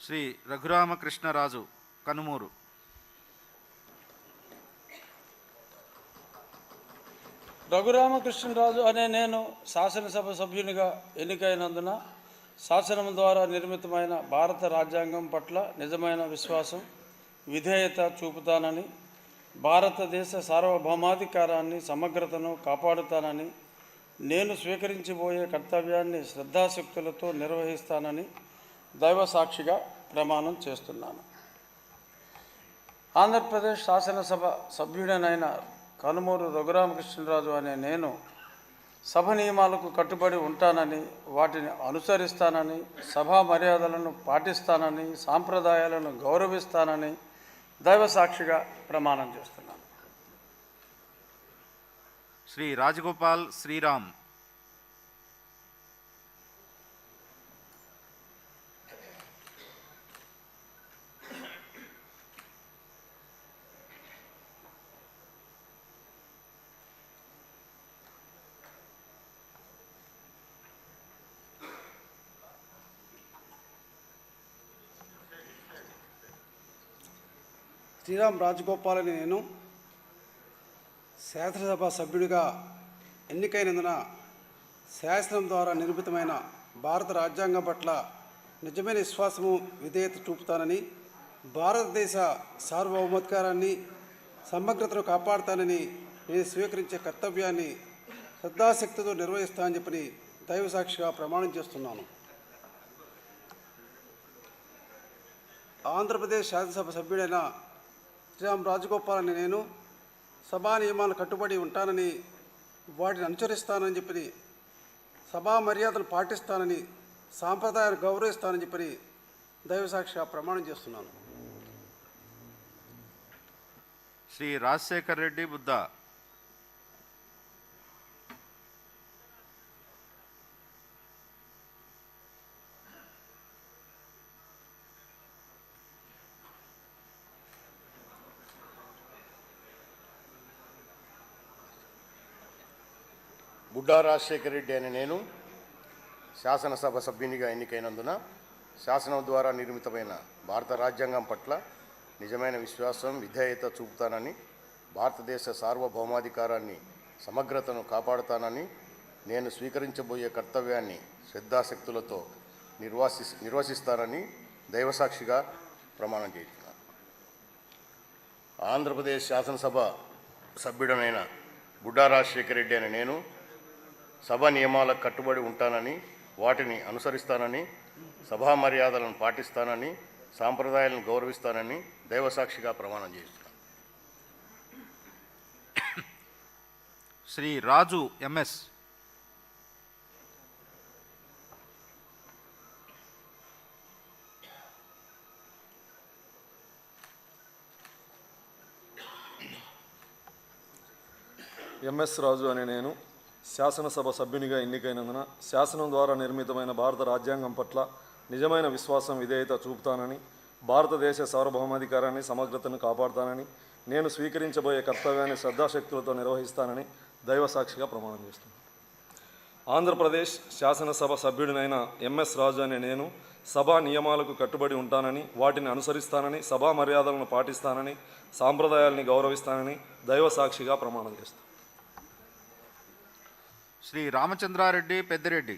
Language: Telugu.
శ్రీ రఘురామకృష్ణరాజు కనుమూరు. రఘురామకృష్ణరాజు అనే నేను శాసనసభ సభ్యునిగా ఎన్నికైనందున శాసనం ద్వారా నిర్మితమైన భారత రాజ్యాంగం పట్ల నిజమైన విశ్వాసం, విధేయత చూపుతానని, భారతదేశ సార్వభౌమాధికారాన్ని, సమగ్రతను కాపాడుతానని, నేను స్వీకరించబోయే కర్తవ్యాన్ని శ్రద్ధాశక్తులతో నిర్వహిస్తానని దైవ సాక్షిగా ప్రమాణం చేస్తున్నాను. ఆంధ్రప్రదేశ్ శాసనసభ సభ్యుడనైన కనుమూరు రఘురామకృష్ణరాజు అనే నేను సభ నియమాలకు కట్టుబడి ఉంటానని, వాటిని అనుసరిస్తానని, సభా మర్యాదలను పాటిస్తానని, సాంప్రదాయాలను గౌరవిస్తానని దైవ సాక్షిగా ప్రమాణం చేస్తున్నాను. శ్రీ రాజగోపాల్ శ్రీరామ్. శ్రీరామ్ రాజగోపాల్ అని నేను శాసనసభ సభ్యుడిగా ఎన్నికైనందున శాసనం ద్వారా నిర్మితమైన భారత రాజ్యాంగం పట్ల నిజమైన విశ్వాసము, విధేయత చూపుతానని, భారతదేశ సార్వభౌమాధికారాన్ని, సమగ్రతను కాపాడుతానని, నేను స్వీకరించే కర్తవ్యాన్ని శ్రద్ధాశక్తితో నిర్వహిస్తానని చెప్పి దైవ సాక్షిగా ప్రమాణం చేస్తున్నాను. ఆంధ్రప్రదేశ్ శాసనసభ సభ్యుడైన శ్రీరామ్ రాజగోపాల్ అని నేను సభా నియమాలను కట్టుబడి ఉంటానని, వాటిని అనుసరిస్తానని చెప్పి, సభా మర్యాదలు పాటిస్తానని, సాంప్రదాయాలు గౌరవిస్తానని చెప్పి దైవసాక్షిగా ప్రమాణం చేస్తున్నాను. శ్రీ రాజశేఖర్ రెడ్డి బుద్ధ. బుడ్డా రాజశేఖర రెడ్డి అనే నేను శాసనసభ సభ్యునిగా ఎన్నికైనందున శాసనం ద్వారా నిర్మితమైన భారత రాజ్యాంగం పట్ల నిజమైన విశ్వాసం, విధేయత చూపుతానని, భారతదేశ సార్వభౌమాధికారాన్ని, సమగ్రతను కాపాడుతానని, నేను స్వీకరించబోయే కర్తవ్యాన్ని శ్రద్ధాశక్తులతో నిర్వహిస్తానని దైవసాక్షిగా ప్రమాణం చేస్తున్నాను. ఆంధ్రప్రదేశ్ శాసనసభ సభ్యుడనైన బుడ్డా రాజశేఖర రెడ్డి అని నేను సభ నియమాలకు కట్టుబడి ఉంటానని, వాటిని అనుసరిస్తానని, సభా మర్యాదలను పాటిస్తానని, సాంప్రదాయాలను గౌరవిస్తానని దైవసాక్షిగా ప్రమాణం చేస్తున్నాను. శ్రీ రాజు ఎంఎస్. ఎంఎస్ రాజు అనే నేను శాసనసభ సభ్యునిగా ఎన్నికైనందున శాసనం ద్వారా నిర్మితమైన భారత రాజ్యాంగం పట్ల నిజమైన విశ్వాసం, విధేయత చూపుతానని, భారతదేశ సార్వభౌమాధికారాన్ని, సమగ్రతను కాపాడుతానని, నేను స్వీకరించబోయే కర్తవ్యాన్ని శ్రద్ధాశక్తులతో నిర్వహిస్తానని దైవ సాక్షిగా ప్రమాణం చేస్తున్నాను. ఆంధ్రప్రదేశ్ శాసనసభ సభ్యుడినైన ఎంఎస్ రాజు అనే నేను సభా నియమాలకు కట్టుబడి ఉంటానని, వాటిని అనుసరిస్తానని, సభా మర్యాదలను పాటిస్తానని, సాంప్రదాయాల్ని గౌరవిస్తానని దైవ సాక్షిగా ప్రమాణం చేస్తాను. శ్రీ రామచంద్రారెడ్డి పెద్దిరెడ్డి.